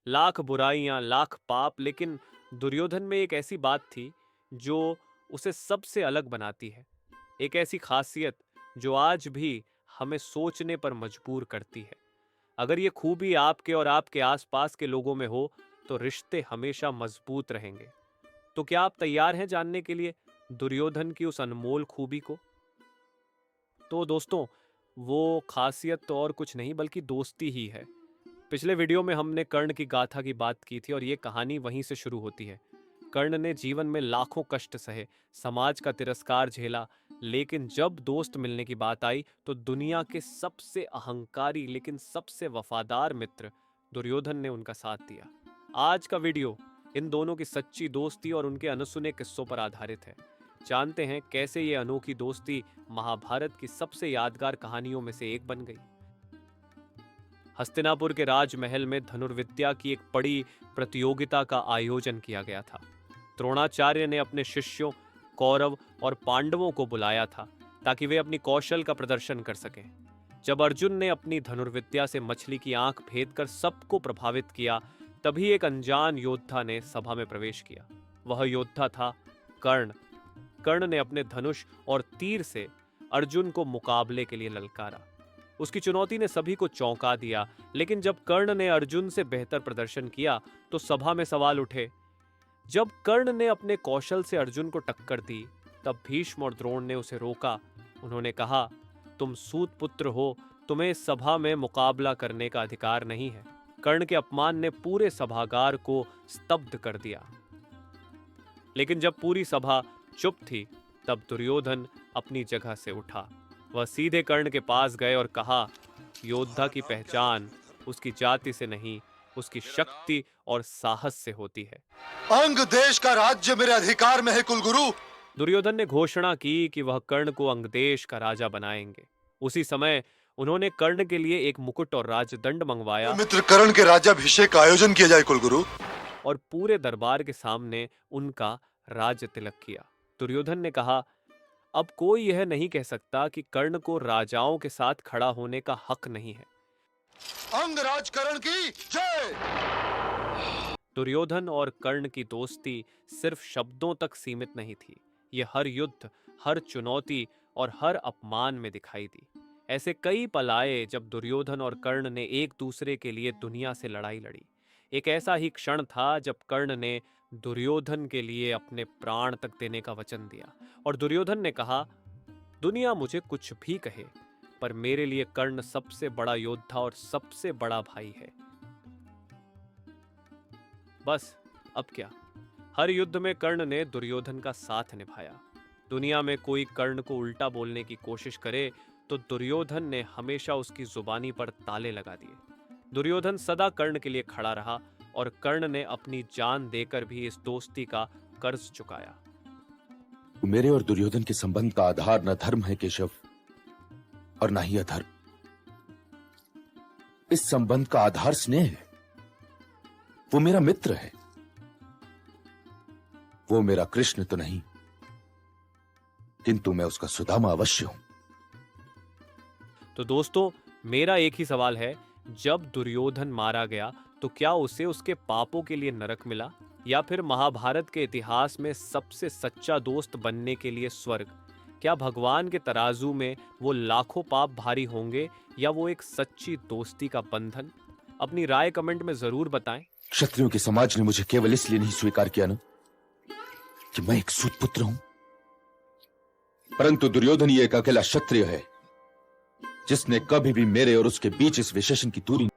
लाख बुराइयां, लाख पाप, लेकिन दुर्योधन में एक ऐसी बात थी जो उसे सबसे अलग बनाती है। एक ऐसी खासियत जो आज भी हमें सोचने पर मजबूर करती है। अगर ये खूबी आपके और आपके आसपास के लोगों में हो तो रिश्ते हमेशा मजबूत रहेंगे। तो क्या आप तैयार हैं जानने के लिए दुर्योधन की उस अनमोल खूबी को? तो दोस्तों, वो खासियत तो और कुछ नहीं बल्कि दोस्ती ही है। पिछले वीडियो में हमने कर्ण की गाथा की बात की थी और ये कहानी वहीं से शुरू होती है। कर्ण ने जीवन में लाखों कष्ट सहे, समाज का तिरस्कार झेला, लेकिन जब दोस्त मिलने की बात आई तो दुनिया के सबसे अहंकारी लेकिन सबसे वफादार मित्र दुर्योधन ने उनका साथ दिया। आज का वीडियो इन दोनों की सच्ची दोस्ती और उनके अनसुने किस्सों पर आधारित है। जानते हैं कैसे ये अनोखी दोस्ती महाभारत की सबसे यादगार कहानियों में से एक बन गई। हस्तिनापुर के राजमहल में धनुर्विद्या की एक बड़ी प्रतियोगिता का आयोजन किया गया था। द्रोणाचार्य ने अपने शिष्यों, कौरव और पांडवों को बुलाया था ताकि वे अपनी कौशल का प्रदर्शन कर सकें। जब अर्जुन ने अपनी धनुर्विद्या से मछली की आंख फेंककर सबको प्रभावित किया, तभी एक अनजान योद्धा ने सभा में प्रवेश किया। वह योद्धा था कर्ण। कर्ण ने अपने धनुष और तीर से अर्जुन को मुकाबले के लिए ललकारा। उसकी चुनौती ने सभी को चौंका दिया, लेकिन जब कर्ण ने अर्जुन से बेहतर प्रदर्शन किया तो सभा में सवाल उठे। जब कर्ण ने अपने कौशल से अर्जुन को टक्कर दी, तब भीष्म और द्रोण ने उसे रोका। उन्होंने कहा, तुम सूत पुत्र हो, तुम्हें इस सभा में मुकाबला करने का अधिकार नहीं है। कर्ण के अपमान ने पूरे सभागार को स्तब्ध कर दिया। लेकिन जब पूरी सभा चुप थी, तब दुर्योधन अपनी जगह से उठा। वह सीधे कर्ण के पास गए और कहा, योद्धा की पहचान उसकी जाति से नहीं, उसकी शक्ति और साहस से होती है। अंग देश का राज्य मेरे अधिकार में है कुलगुरु। दुर्योधन ने घोषणा की कि वह कर्ण को अंगदेश का राजा बनाएंगे। उसी समय उन्होंने कर्ण के लिए एक मुकुट और राजदंड मंगवाया। मित्र कर्ण के राज्याभिषेक का आयोजन किया जाए कुलगुरु। और पूरे दरबार के सामने उनका राज तिलक किया। दुर्योधन ने कहा, अब कोई यह नहीं कह सकता कि कर्ण को राजाओं के साथ खड़ा होने का हक नहीं है। अंगराज कर्ण की जय। दुर्योधन और कर्ण की दोस्ती सिर्फ शब्दों तक सीमित नहीं थी। यह हर युद्ध, हर चुनौती और हर अपमान में दिखाई दी। ऐसे कई पल आए जब दुर्योधन और कर्ण ने एक दूसरे के लिए दुनिया से लड़ाई लड़ी। एक ऐसा ही क्षण था जब कर्ण ने दुर्योधन के लिए अपने प्राण तक देने का वचन दिया और दुर्योधन ने कहा, दुनिया मुझे कुछ भी कहे, पर मेरे लिए कर्ण सबसे बड़ा योद्धा और सबसे बड़ा भाई है। बस अब क्या, हर युद्ध में कर्ण ने दुर्योधन का साथ निभाया। दुनिया में कोई कर्ण को उल्टा बोलने की कोशिश करे तो दुर्योधन ने हमेशा उसकी जुबानी पर ताले लगा दिए। दुर्योधन सदा कर्ण के लिए खड़ा रहा और कर्ण ने अपनी जान देकर भी इस दोस्ती का कर्ज चुकाया। मेरे और दुर्योधन के संबंध का आधार न धर्म है केशव, और न ही अधर्म। इस संबंध का आधार स्नेह है। वो मेरा मित्र है। वो मेरा कृष्ण तो नहीं, किंतु मैं उसका सुदामा अवश्य हूं। तो दोस्तों, मेरा एक ही सवाल है, जब दुर्योधन मारा गया तो क्या उसे उसके पापों के लिए नरक मिला, या फिर महाभारत के इतिहास में सबसे सच्चा दोस्त बनने के लिए स्वर्ग? क्या भगवान के तराजू में वो लाखों पाप भारी होंगे या वो एक सच्ची दोस्ती का बंधन? अपनी राय कमेंट में जरूर बताएं। क्षत्रियों के समाज ने मुझे केवल इसलिए नहीं स्वीकार किया ना कि मैं एक सूत पुत्र हूं, परंतु दुर्योधन ही एक अकेला क्षत्रिय है जिसने कभी भी मेरे और उसके बीच इस विशेषण की दूरी